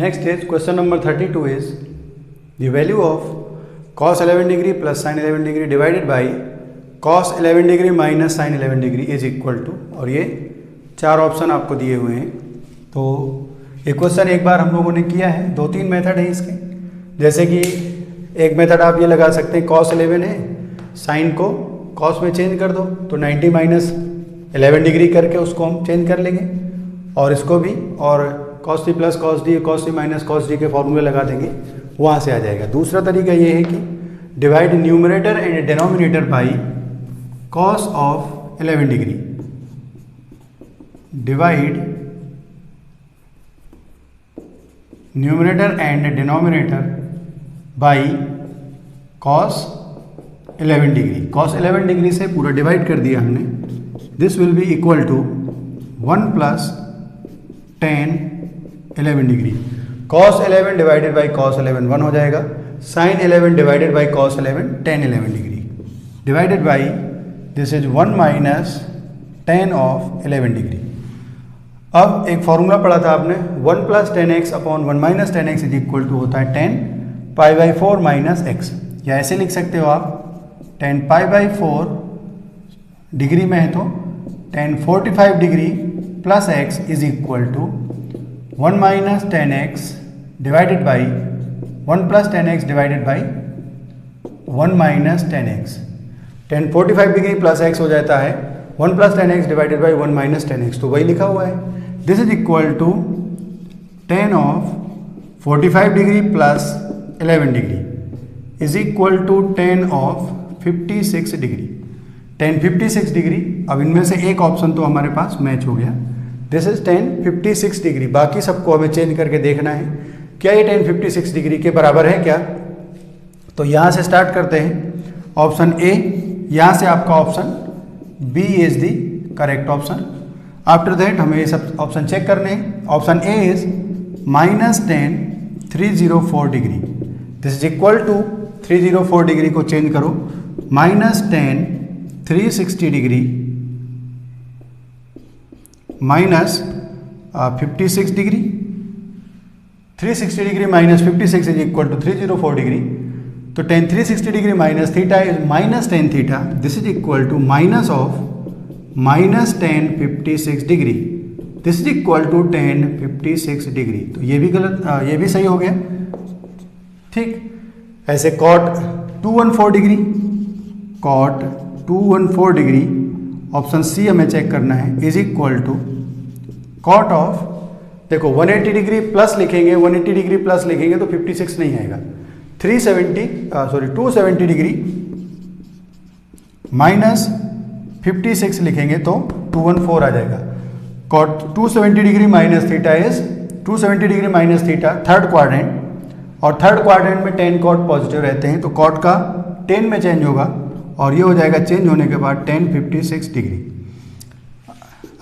Next is question number 32 is the value of cos 11 degree plus sin 11 degree divided by cos 11 degree minus sin 11 degree is equal to, और ये चार option आपको दिए हुए हैं। तो ये क्वेश्चन एक बार हम लोगों ने किया है, दो तीन मेथड है इसके। जैसे कि एक मेथड आप ये लगा सकते हैं, cos 11 है, साइन को cos में चेंज कर दो तो 90 माइनस 11 डिग्री करके उसको हम चेंज कर लेंगे, और इसको भी और cos t plus cos d cos t minus cos d के फॉर्मूले लगा देंगे, वहाँ से आ जाएगा। दूसरा तरीका ये है कि divide numerator and denominator by cos of 11 degree, divide numerator and denominator by cos 11 degree. cos 11 degree से पूरा डिवाइड कर दिया हमने। This will be equal to 1 plus tan 11 degree. cos 11 divided by cos 11 1 हो जाएगा, sin 11 divided by cos 11 tan 11 degree, divided by this is 1 minus tan of 11 degree. अब एक formula पढ़ा था आपने, 1 plus tan x upon 1 minus tan x is equal to होता है tan pi by 4 minus x, या ऐसे लिख सकते हो आप tan पाई बाई 4 डिग्री में है तो tan 45 degree plus x is equal to 1 minus tan x divided by 1 plus tan x divided by 1 minus tan x. tan 45 degree plus x हो जाता है 1 plus tan x divided by 1 minus tan x, तो वही लिखा हुआ है। This is equal to tan of 45 degree plus 11 degree is equal to tan of 56 degree. tan 56 degree, अब इनमें से एक ऑप्शन तो हमारे पास मैच हो गया। This is tan 56 degree. बाकी सबको हमें चेंज करके देखना है क्या ये tan 56 डिग्री के बराबर है क्या। तो यहाँ से स्टार्ट करते हैं, ऑप्शन ए, यहाँ से आपका option B is the correct option. After that हमें ये सब ऑप्शन चेक करने हैं। Option A is minus tan 304 degree, this is equal to 304 degree को चेंज करो minus tan 360 degree minus 56 degree. 360 degree minus 56 is equal to 304 degree, तो tan 360 degree minus theta is minus tan theta, this is equal to minus of minus tan 56 degree, this is equal to tan 56 degree. तो ये भी गलत, ये भी सही हो गया, ठीक। ऐसे cot 214 degree, cot 214 degree, option C हमें चेक करना है, is equal to cot of, देखो 180 डिग्री प्लस लिखेंगे, 180 डिग्री प्लस लिखेंगे तो 56 नहीं आएगा, 270 डिग्री माइनस 56 लिखेंगे तो 214 आ जाएगा। Cot 270 degree minus theta is 270 degree minus theta third quadrant, और थर्ड क्वाड्रेंट में tan कॉट पॉजिटिव रहते हैं, तो कॉट का tan में चेंज होगा, और ये हो जाएगा चेंज होने के बाद tan 56 degree.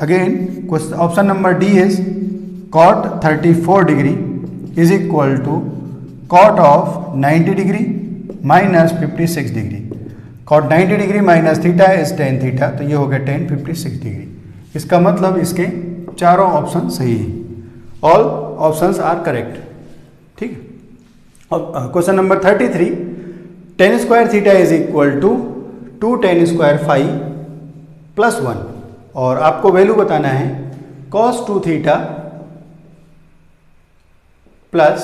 Again option number D is cot 34 degree is equal to cot of 90 degree minus 56 degree. cot 90 degree minus theta is tan theta, तो ये हो गया tan 56 डिग्री। इसका मतलब इसके चारों ऑप्शन सही हैं, ऑल ऑप्शंस आर करेक्ट, ठीक है। अब question number 33, tan square theta is equal to 2 tan square phi plus 1, और आपको वैल्यू बताना है cos 2 theta plus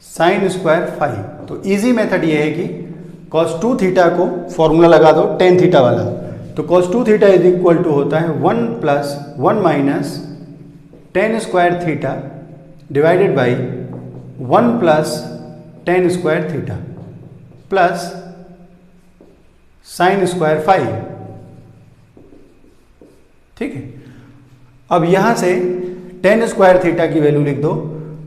sine square phi. तो इजी मेथड ये है कि cos 2 थीटा को फॉर्मूला लगा दो tan थीटा वाला, तो cos 2 theta is equal to होता है 1 plus 1 minus tan square theta divided by 1 plus tan square theta plus sine square phi, ठीक है। अब यहां से tan स्क्वायर थीटा की वैल्यू लिख दो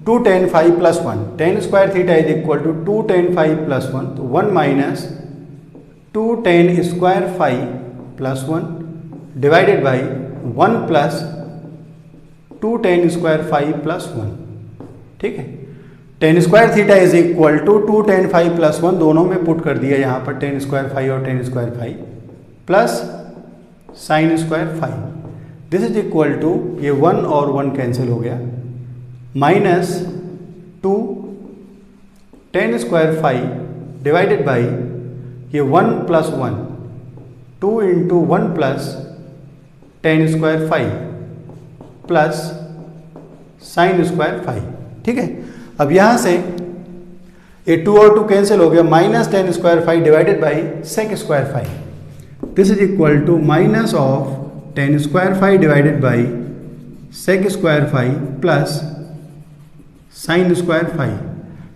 2 tan phi plus 1, tan square theta is equal to 2 tan phi plus 1, तो 1 minus 2 tan square phi plus 1 divided by 1 plus 2 tan square phi plus 1, ठीक है। tan square theta is equal to 2 tan phi plus 1, दोनों में put कर दिया यहाँ पर tan square phi और tan square phi plus sine square phi, this is equal to, ये 1 और 1 कैंसिल हो गया, minus 2 tan square phi divided by ये 1 plus 1 2 into 1 plus tan square five plus sine square five. ठीक है, अब यहाँ से ये 2 और 2 कैंसिल हो गया, minus tan square phi divided by sec square phi. This is equal to minus of tan square phi divided by sec square five plus sine square phi.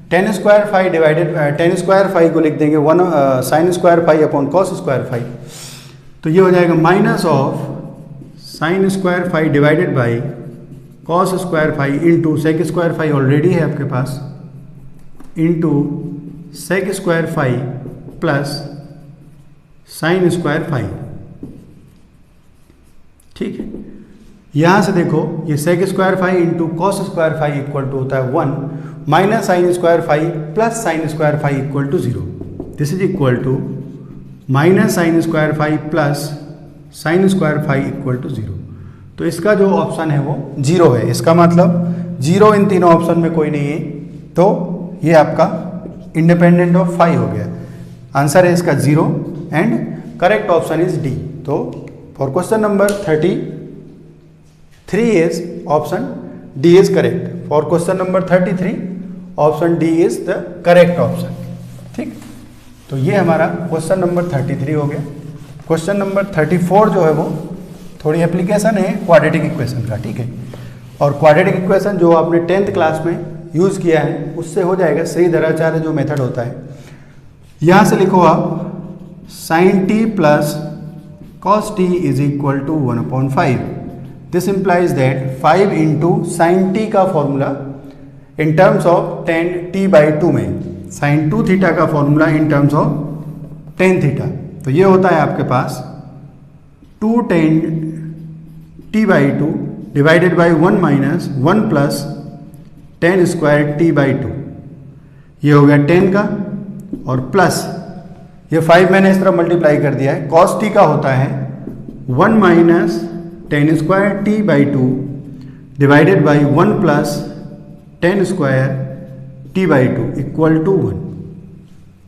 Tan square phi divided tan square phi को लिख देंगे one sine square phi upon cos square phi, तो ये हो जाएगा minus of sine square phi divided by cos square five into sec square phi already है आपके पास, into sec square five plus sine square five. ठीक है, यहां से देखो ये sec square five into cos square five equal to होता है 1 minus sine square five plus sine square five equal to 0। This is equal to minus sine square five plus sine square five equal to 0। तो इसका जो option है वो 0 है, इसका मतलब 0 इन तीनों ऑप्शन में कोई नहीं है, तो ये आपका इंडिपेंडेंट ऑफ 5 हो गया। आंसर है इसका 0 and correct option is D. तो for question number 33 is option D is correct. For question number 33 option D is the correct option. ठीक, तो ये हमारा क्वेश्चन नंबर 33 हो गया। क्वेश्चन नंबर 34 जो है वो थोड़ी एप्लीकेशन है क्वाड्रेटिक इक्वेशन का। ठीक है, और क्वाड्रेटिक इक्वेशन जो आपने 10th क्लास में यूज़ किया है उससे हो जाएगा श्रीधराचार्य जो मेथड होता है। यहाँ से लिखो आप sine t plus cos t is equal to 1/5। This implies that 5 into sine t का formula in terms of tan t/2 में साइन 2 थीटा का formula in terms of tan theta, तो ये होता है आपके पास 2 tan t/2 divided by 1 minus 1 plus tan square t/2। ये हो गया 10 का, और प्लस ये 5 मैंने इस तरह मल्टीप्लाई कर दिया है। कॉस टी का होता है 1 minus tan square t/2 divided by 1 plus tan square t/2 equal to 1।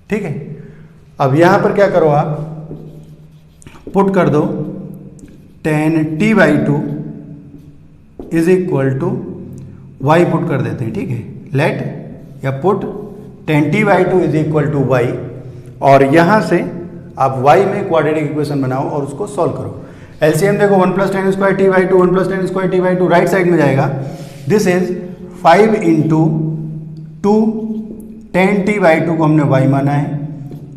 ठीक है, अब यहाँ पर क्या करो आप पुट कर दो tan t/2 is equal to y put कर देते हैं। ठीक है, लेट या put tan t/2 is equal to y, और यहाँ से आप y में क्वाड्रेटिक इक्वेशन बनाओ और उसको सॉल्व करो। एलसीएम देखो 1 plus tan square t/2 1 plus tan square t/2 right side में जाएगा। This is 5 into 2 tan t/2 को हमने y माना है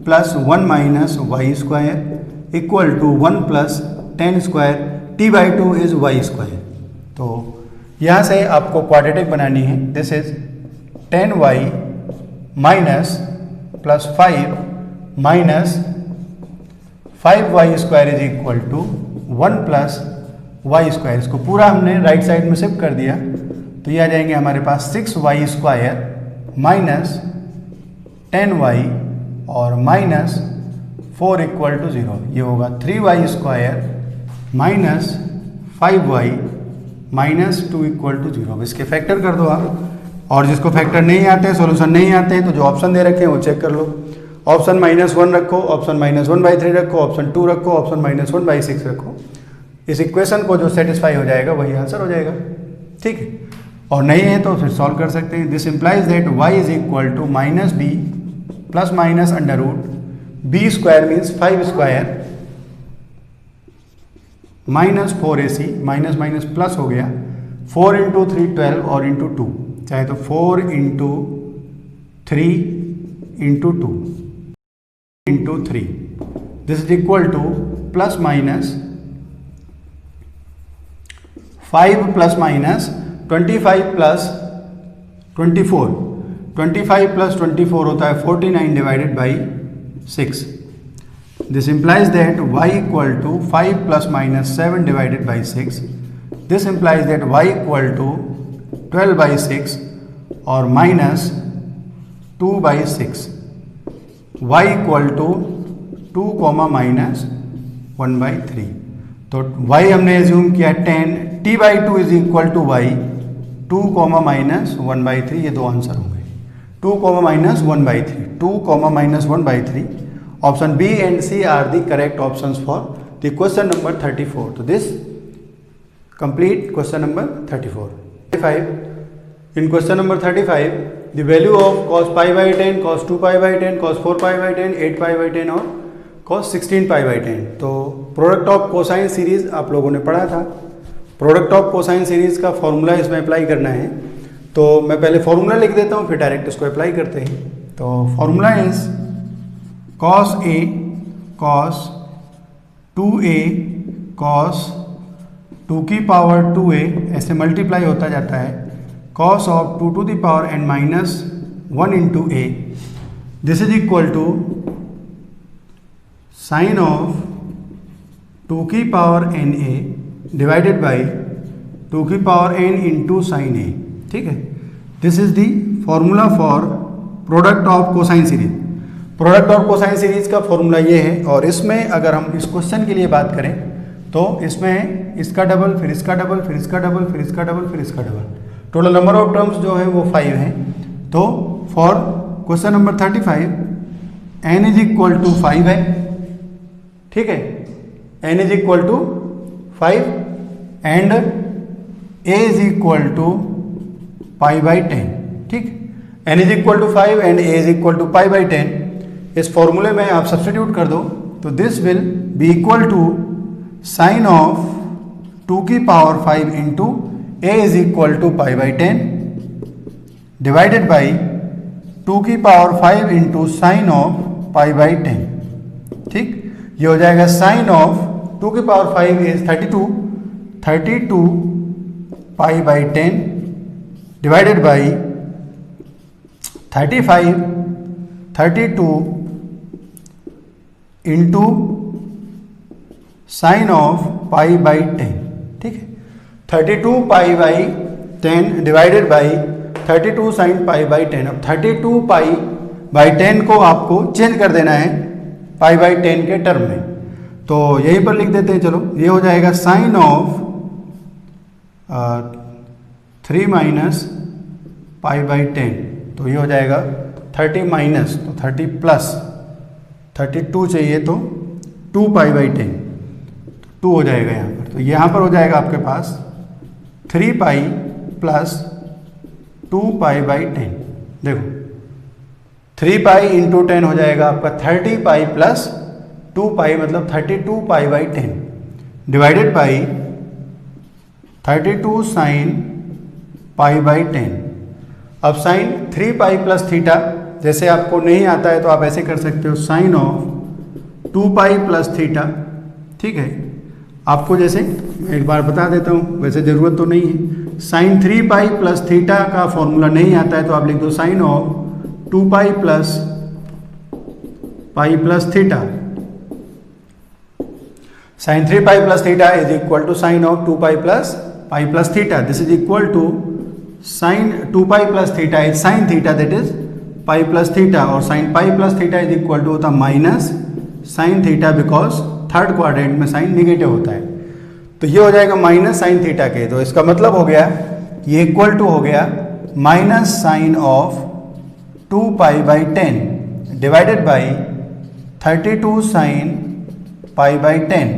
plus 1 minus y square equal to 1 plus tan square t/2 is y square. तो यहाँ से आपको क्वाड्रेटिक बनानी है। This is 10y minus plus 5 minus 5y square is equal to 1 plus y square. इसको पूरा हमने राइट साइड में शिफ्ट कर दिया, तो ये आ जाएंगे हमारे पास 6y स्क्वायर माइनस 10y और माइनस 4 इक्वल टू 0। ये होगा 3y square minus 5y minus 2 equal to 0। इसके फैक्टर कर दो आप, और जिसको फैक्टर नहीं आते हैं, सोल्यूशन नहीं आते हैं, तो जो ऑप्शन दे रखे हैं वो चेक कर लो। ऑप्शन -1 रखो, ऑप्शन -1/3 रखो, ऑप्शन 2 रखो, ऑप्शन -1/6 रखो। इस इक्वेशन को जो सेटिस्फाई हो जाएगा वही आंसर हो जाएगा। ठीक है, और नहीं है तो फिर सॉल्व कर सकते हैं। This implies that y is equal to minus B plus minus under root B square means 5 square minus 4ac minus minus plus हो गया 4 इंटू 3 12 और इंटू 2, चाहे तो 4 into 3 into 2 into 3। This is equal two plus minus 5 plus minus 25 plus 24, 25 plus 24 होता है 49 divided by 6। This implies that y equal to 5 plus minus 7 divided by 6. This implies that y equal to 12 by 6 और minus 2 by 6. y equal to 2 comma minus 1 by 3. तो y हमने assume किया 10 t/2 is equal to y 2 comma minus 1/3, ये दो answer होंगे। 2 comma minus 1/3, 2 comma minus 1/3, option B and C are the correct options for the question number 34। तो this complete question number 34। 35 in question number 35 the value of cos pi by 10, cos 2 pi by 10, cos 4 pi by 10, 8 pi by 10 और cos 16 pi by 10। तो product of cosine series आप लोगों ने पढ़ा था। Product of cosine series का formula इसमें apply करना है, तो मैं पहले फॉर्मूला लिख देता हूँ, फिर डायरेक्ट इसको अप्लाई करते हैं। तो formula is cos a cos 2a cos 2 की पावर 2a ऐसे मल्टीप्लाई होता जाता है cos of 2 to the power n minus 1 into a, this is equal to sine of 2 की power n a divided by 2 की power n into sine a। ठीक है, this is the formula for product of cosine series. Product of cosine series का formula ये है, और इसमें अगर हम इस क्वेश्चन के लिए बात करें तो इसमें इसका डबल, फिर इसका डबल, फिर इसका डबल, फिर इसका डबल, फिर इसका double, total number of terms जो है वो 5 हैं। तो for question number 35 n is equal to 5 है। ठीक है, n is equal to 5 and a is equal to pi by 10। ठीक, n is equal to 5 and a is equal to pi by 10। इस फॉर्मूले में आप सब्स्टिट्यूट कर दो तो this will be equal to sine of 2 की power 5 into a is equal to pi by 10 divided by 2 की power 5 into sine of pi by 10। ठीक, ये हो जाएगा साइन ऑफ 2 की power 5 is 32 pi by 10 divided by 32 into sine of pi by 10। ठीक है, 32 pi by 10 divided by 32 sine pi by 10। अब 32 pi by 10 को आपको चेंज कर देना है पाई बाई 10 के टर्म में, तो यहीं पर लिख देते हैं। चलो, ये हो जाएगा sine of 3 minus pi by 10, तो ये हो जाएगा 30 माइनस, तो 30 प्लस 32 चाहिए तो 2 पाई बाई 10, 2 हो जाएगा यहाँ पर। तो यहाँ पर हो जाएगा आपके पास 3 पाई प्लस 2 पाई बाई 10। देखो 3 पाई इंटू 10 हो जाएगा आपका 30 पाई प्लस 2 पाई, मतलब 32 pi by 10 divided by 32 sine pi by 10। अब साइन 3 पाई प्लस थीटा, जैसे आपको नहीं आता है तो आप ऐसे कर सकते हो, sine of 2 pi plus theta. ठीक है, आपको जैसे एक बार बता देता हूँ, वैसे ज़रूरत तो नहीं है। साइन 3 पाई प्लस थीटा का फॉर्मूला नहीं आता है तो आप लिख दो sine of 2 pi plus theta. Sine 3 pi plus theta is equal to sine of 2 pi plus theta. This is equal to sine 2 pi plus theta is sine theta, that is pi plus theta, और sine pi plus theta is equal to होता minus sine theta, because third quadrant में sign negative होता है। तो ये हो जाएगा minus sine theta के, तो इसका मतलब हो गया ये इक्वल टू हो गया minus sine of 2 pi by 10 divided by 32 sine pi by 10।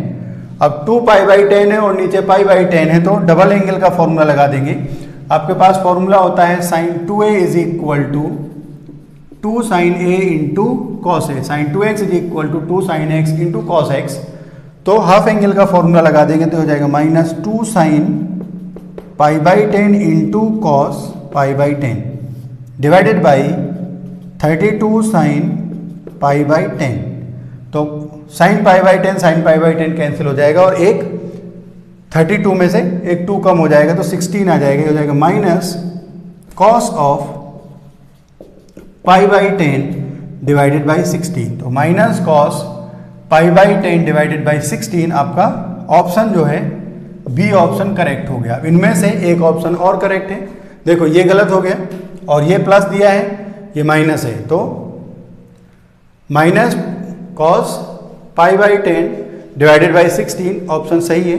अब 2 पाई बाई 10 है और नीचे पाई बाई 10 है, तो डबल एंगल का फॉर्मूला लगा देंगे। आपके पास फॉर्मूला होता है sine 2a is equal to 2 sine a into cos A, sine 2x is equal to 2 sine x into cos x। तो हाफ एंगल का फॉर्मूला लगा देंगे तो हो जाएगा minus 2 sine pi by 10 into cos pi by 10 divided by 32 sine pi by 10। तो sine pi by 10 sine pi by 10 cancel हो जाएगा, और एक 32 में से एक 2 कम हो जाएगा तो 16 आ जाएगा। हो जाएगा minus cos of pi by 10 divided by 16। तो minus cos pi by 10 divided by 16 आपका ऑप्शन जो है बी ऑप्शन करेक्ट हो गया। इनमें से एक ऑप्शन और करेक्ट है। देखो ये गलत हो गया और ये प्लस दिया है, ये माइनस है, तो minus cos pi by 10 divided by 16 option सही है।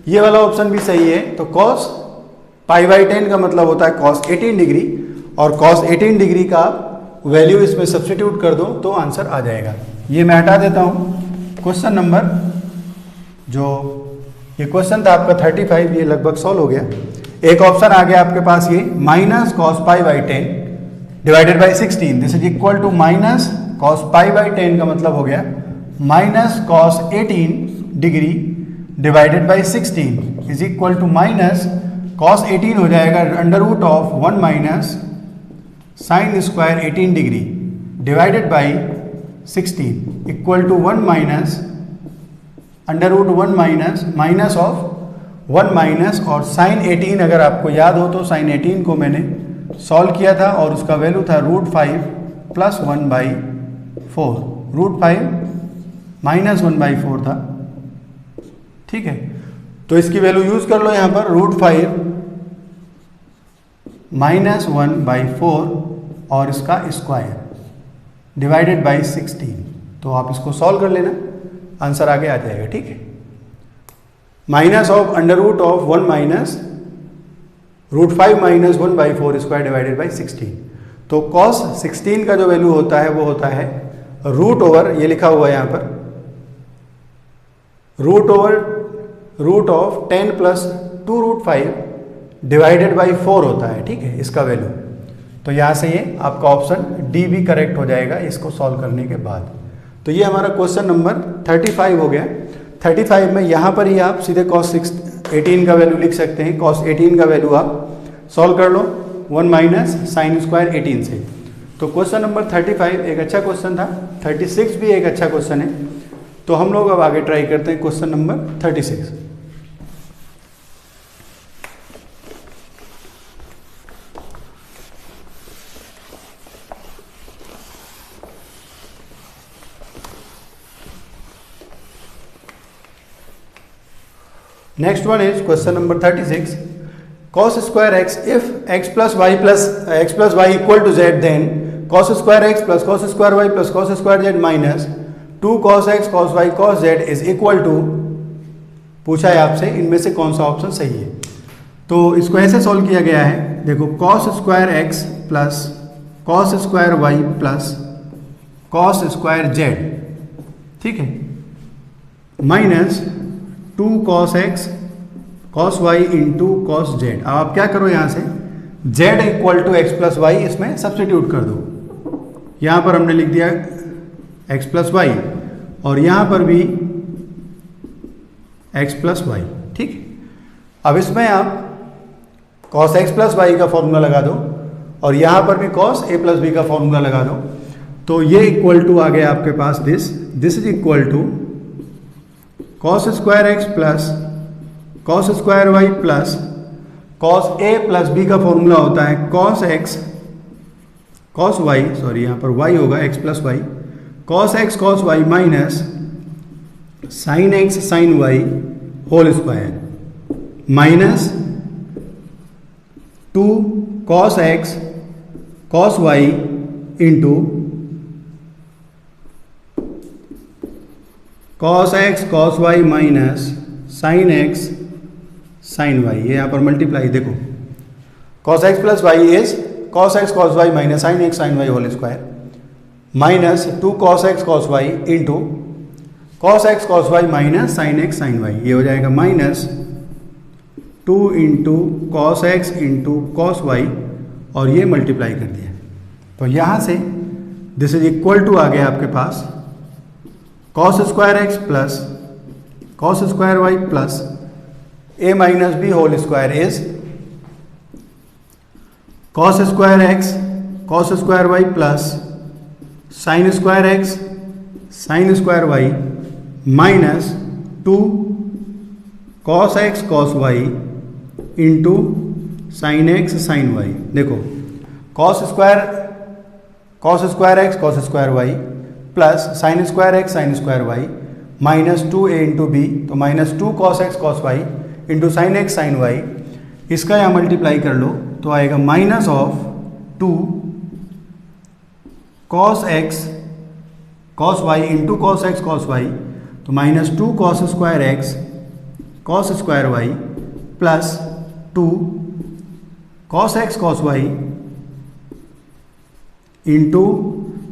ये वाला ऑप्शन भी सही है, तो कॉस पाई बाई 10 का मतलब होता है कॉस 18 डिग्री, और कॉस 18 डिग्री का वैल्यू इसमें सब्स्टिट्यूट कर दो तो आंसर आ जाएगा। ये मैं हटा देता हूँ। क्वेश्चन नंबर जो ये क्वेश्चन था आपका 35, ये लगभग सॉल्व हो गया। एक ऑप्शन आ गया आपके पास ये minus cos pi by 10 divided by 16, this is equal to minus cos pi by 10 का मतलब हो गया minus cos 18 degree divided by 16 is equal to minus cos 18 हो जाएगा under root of 1 minus sine square 18 degree divided by 16 equal to 1 minus under root 1 minus minus of 1 minus, और sine 18 अगर आपको याद हो तो साइन 18 को मैंने सॉल्व किया था और उसका वैल्यू था √5 प्लस 1/4, √5 माइनस 1/4 था। ठीक है, तो इसकी वैल्यू यूज कर लो यहाँ पर √5 माइनस 1/4 और इसका स्क्वायर डिवाइडेड बाई 16, तो आप इसको सॉल्व कर लेना, आंसर आगे आ जाएगा। ठीक है, minus of under root of 1 minus √5 minus 1/4 square divided by 16, तो कॉस 16 का जो वैल्यू होता है वो होता है रूट ओवर, ये लिखा हुआ है यहाँ पर, root over root of 10 plus 2√5 divided by 4 होता है। ठीक है, इसका वैल्यू, तो यहाँ से ये आपका ऑप्शन डी भी करेक्ट हो जाएगा इसको सॉल्व करने के बाद। तो ये हमारा क्वेश्चन नंबर 35 हो गया। 35 में यहाँ पर ही आप सीधे cos 18 का वैल्यू लिख सकते हैं। cos 18 का वैल्यू आप सॉल्व कर लो 1 माइनस साइन स्क्वायर 18 से। तो क्वेश्चन नंबर 35 एक अच्छा क्वेश्चन था, 36 भी एक अच्छा क्वेश्चन है। तो हम लोग अब आगे ट्राई करते हैं question number 36। Next one is question number 36. Cos square x, if x plus y equal to z, then cos square x plus cos square y plus cos square z minus 2 cos x cos y cos z is equal to, पूछा है आपसे इनमें से कौन सा option सही है। तो इसको ऐसे सॉल्व किया गया है, देखो cos square x plus cos square y plus cos square z, ठीक है, minus 2 cos x cos y into cos z। अब आप क्या करो, यहाँ से z equal to x plus y इसमें सब्सटीट्यूट कर दो। यहाँ पर हमने लिख दिया x प्लस वाई और यहाँ पर भी x प्लस वाई। ठीक, अब इसमें आप cos x प्लस वाई का फॉर्मूला लगा दो और यहाँ पर भी cos a प्लस b का फॉर्मूला लगा दो, तो ये इक्वल टू आ गया आपके पास this is equal to cos square x plus cos square y plus cos a plus b का फॉर्मूला होता है cos x cos y, sorry यहाँ पर y होगा x plus y, cos x cos y minus sine x sine y whole square minus 2 cos x cos y into cos x cos y minus sine x sine y, ये यहाँ पर multiply, देखो cos x plus y is cos x cos y minus sine x sine y whole square minus 2 cos x cos y into cos x cos y minus sine x sine y, ये हो जाएगा minus 2 into cos x into cos y और ये multiply कर दिया। तो यहाँ से दिस इज इक्वल टू आ गया आपके पास cos square x plus cos square y plus a minus b whole square is cos square x cos square y plus sine square x sine square y minus 2 cos x cos y into sine x sine y. देखो cos square x cos square y plus sine square x sine square y minus 2a into b, तो minus 2 cos x cos y into sine x sine y, इसका यहाँ multiply कर लो तो आएगा minus of 2 cos x cos y into cos x cos y, तो minus 2 cos square x cos square y plus 2 cos x cos y into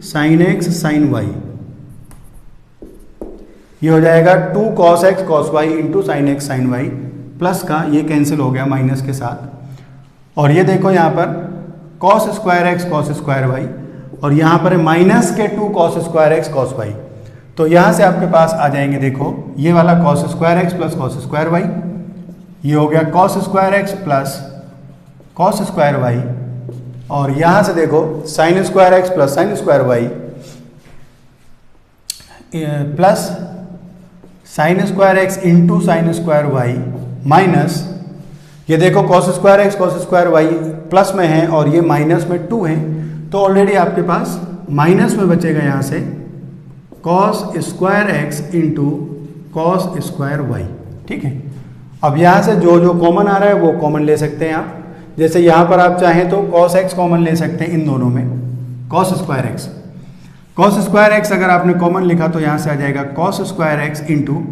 sine x sine y, ये हो जाएगा 2 cos x cos y into sine x sine y, plus का ये cancel हो गया minus के साथ, और ये देखो यहाँ पर cos square x cos square y, और यहाँ पर माइनस के 2 cos square x cos y. तो यहाँ से आपके पास आ जाएंगे, देखो ये वाला cos square x plus cos square y, ये हो गया cos square x plus cos square y, और यहाँ से देखो sine square x plus sine square y plus sine square x into sine square y minus, ये देखो cos square x cos square y plus में है और ये माइनस में 2 है, तो ऑलरेडी आपके पास माइनस में बचेगा यहाँ से cos square x into cos square y. ठीक है, अब यहाँ से जो जो कॉमन आ रहा है वो कॉमन ले सकते हैं आप, जैसे यहाँ पर आप चाहें तो cos x कॉमन ले सकते हैं इन दोनों में, cos square x. cos square x अगर आपने कॉमन लिखा तो यहाँ से आ जाएगा cos स्क्वायर एक्स इंटू,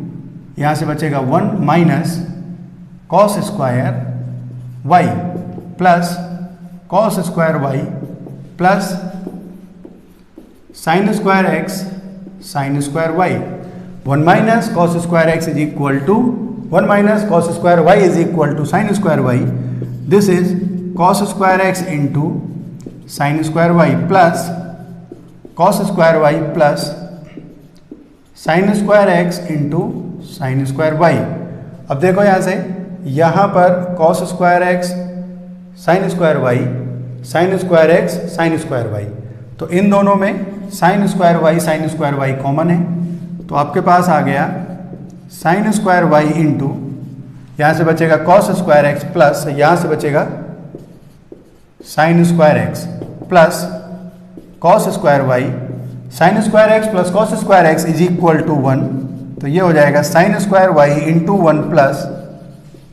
यहाँ से बचेगा 1 minus cos square y plus cos square y plus sine square x sine square y. 1 minus cos square x is equal to 1 minus cos square y is equal to sine square y. This is cos square x into sine square y plus cos square y plus sine square x into sine square y. अब देखो यहाँ से, यहाँ पर cos square x sine square y, sine square x sine square y, तो इन दोनों में साइन स्क्वायर वाई कॉमन है, तो आपके पास आ गया साइन स्क्वायर वाई इंटू, यहाँ से बचेगा cos स्क्वायर एक्स प्लस यहाँ से बचेगा sine square x plus cos square y, sine square x plus cos square x is equal to 1, तो ये हो जाएगा sine square y into 1 plus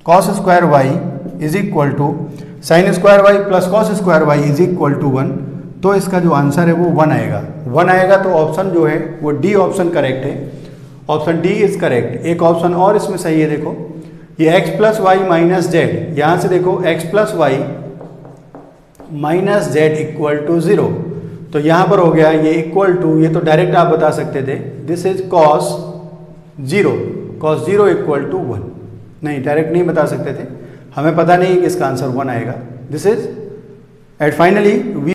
cos square y is equal to sine square y plus cos square y is equal to 1। तो इसका जो answer है वो 1 आएगा। 1 आएगा तो ऑप्शन जो है वो डी ऑप्शन करेक्ट है, ऑप्शन डी इज करेक्ट। एक ऑप्शन और इसमें सही है, देखो ये x plus y minus z, यहाँ से देखो x plus y minus z equal to 0, तो यहाँ पर हो गया ये इक्वल टू, ये तो डायरेक्ट आप बता सकते थे, this is cos 0 equal to 1, नहीं डायरेक्ट नहीं बता सकते थे, हमें पता नहीं कि इसका आंसर 1 आएगा। This is eight finally